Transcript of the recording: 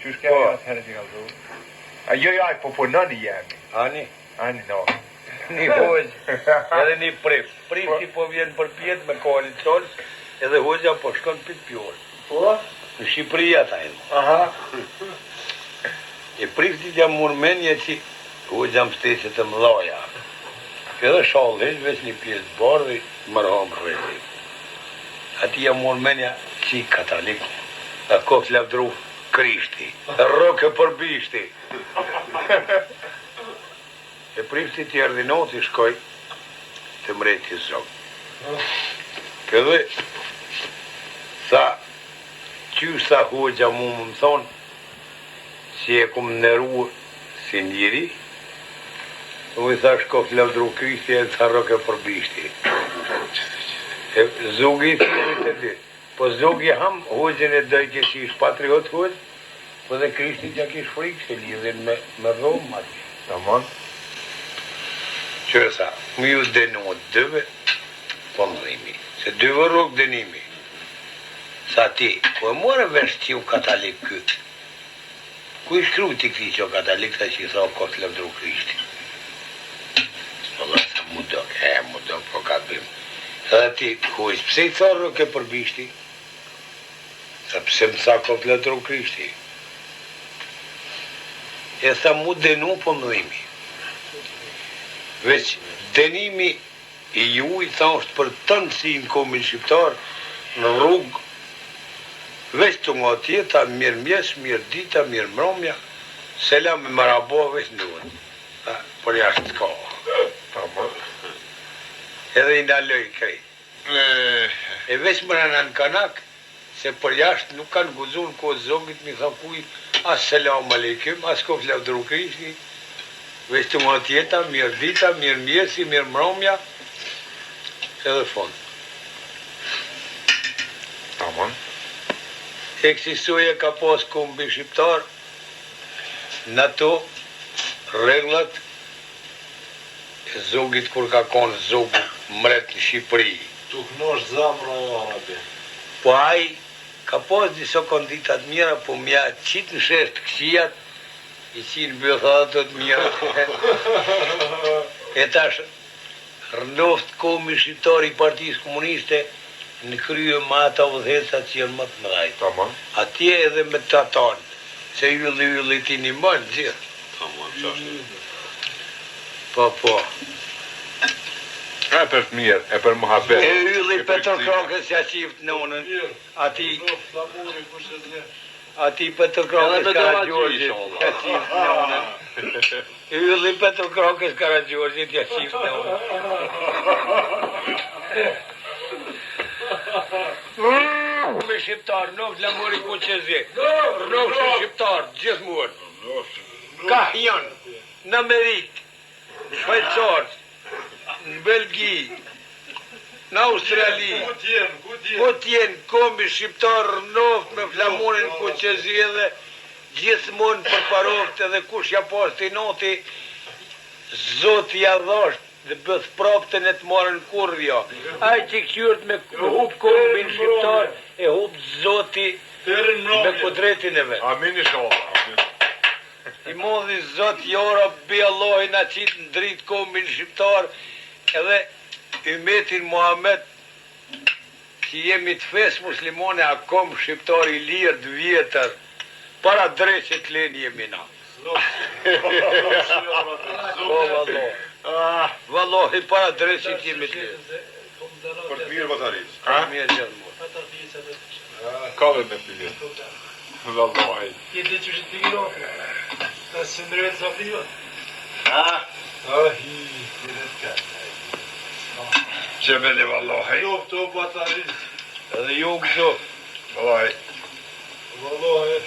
Qysh ke ajo atëherë që ka vëzhgu? Jo, po punoni jemi. Ani, no. Një hoqë, edhe një prif. Prifti po vjen për pjetë me koalicion, edhe hoqëja po shkon pit pjorë. Po? Në Shqipëria ta edhe. Aha. E priftit jam murmenje që hoqëja më shteqet të mëdhaja. Edhe shallë heq veç një pjesë bardhi, mërham rrëti. Ati jam murmenja që i katalikë. A kohë lavdru Krishti, roke për bishti. E prifti t'i ardhinoti shkoj të mreti zog. Këdhe, sa, qysh sa hoqja mu më thonë, si e kum nëru si njëri, u i thash kohë lavdru Krishti e tha roke për bishti. E zogi thiri të dy. Po zogi ham, hoqën e dojke që ish patriot hoqë, po dhe Krishti që kish frikë se lidhin me Roma. Tamam. Qërësa, më ju denot dëve, po më dhimi, se dëve rrugë dënimi. Sa ti, po e more vesh që u katalik këtë. Ku i shkru ti këti që u katalik, sa që i tha kohë të lëvdru Krishti. Po dhe sa mu dok, po ka bim. Edhe ti, hoqë, pse i tha rrugë për bishti? Sa pse më sa kohë të lëvdru Krishti? E tha mu denu po më dhimi. Veç denimi i ju i tha është për tënë si në komin shqiptar në rrugë, veç të nga tjeta, mirë mjes, mirë dita, mirë mromja, selam me marabo veç në duhet. Por jashtë të ka. Edhe i naloj krej. E veç më rana në kanak, se për jashtë nuk kanë guzu në kohë zogit, mi tha kuj, as selam aleikum, as kohë lavdru Krishti, veç të nga tjeta, mirë dita, mirë mjesi, mirë mromja, edhe fond. Tamam. Eksistoje ka pas kombi shqiptar, në to reglat e zogit kur ka konë zogu mret në Shqipëri. Tu knosh zamra e arabe. Po aj ka pas diso konditat mira, po mja qitë në shesh të këqijat, i qinë bëthatë të mira. E tash, rënoft komi shqiptar i Partisë Komuniste në krye ma ata vëdhecat që janë më të mëdhajt. Tamam. Atje edhe me të atanë, se ylli ti një mënë gjithë. Tamam, qashtë. Po. E për mirë, e për muhabet. E ylli Petr Krokës ja qift në unën, ati Petr Krokës Karagjorgjit ja qift në unën. E ylli Petr Krokës Karagjorgjit ja qift në unën. Me shqiptar, nëvë la mori ku që zje. Nëvë shqiptar, gjithë mërë. Ka janë, në Amerikë, në Shvajcarë, në Belgi, në Australi. Ku tjenë kombi shqiptar nëvë me flamunin ku që zje dhe gjithë mërë për paroft edhe kush ja pas të noti, zoti ja dhosht dhe bëth propten e të marën kurvja. Aj që këqyrt me hup kombin shqiptar, e hup zoti me kudretin e vetë. Amin i shola. I modhi zot jora, bi Allah i na qitë në dritë kombin shqiptar, edhe Ymetin Muhammed, që jemi të fesë muslimone, a kom shqiptar i lirë dë vjetër, para dreqet len jemi na. Po, vallohi. Vallohi, para dreqet jemi të lirë. Për të mirë vëtarisë. Për të mirë gjithë mërë. Ka dhe me të mirë. Vallohi. Jedi që shë të gjiro, të sëndrejtë sa frijo. Ahi, dirët ka. Qemeli vallohi. Të vëtarisë. Edhe ju këto. Vallohi. Vallohi.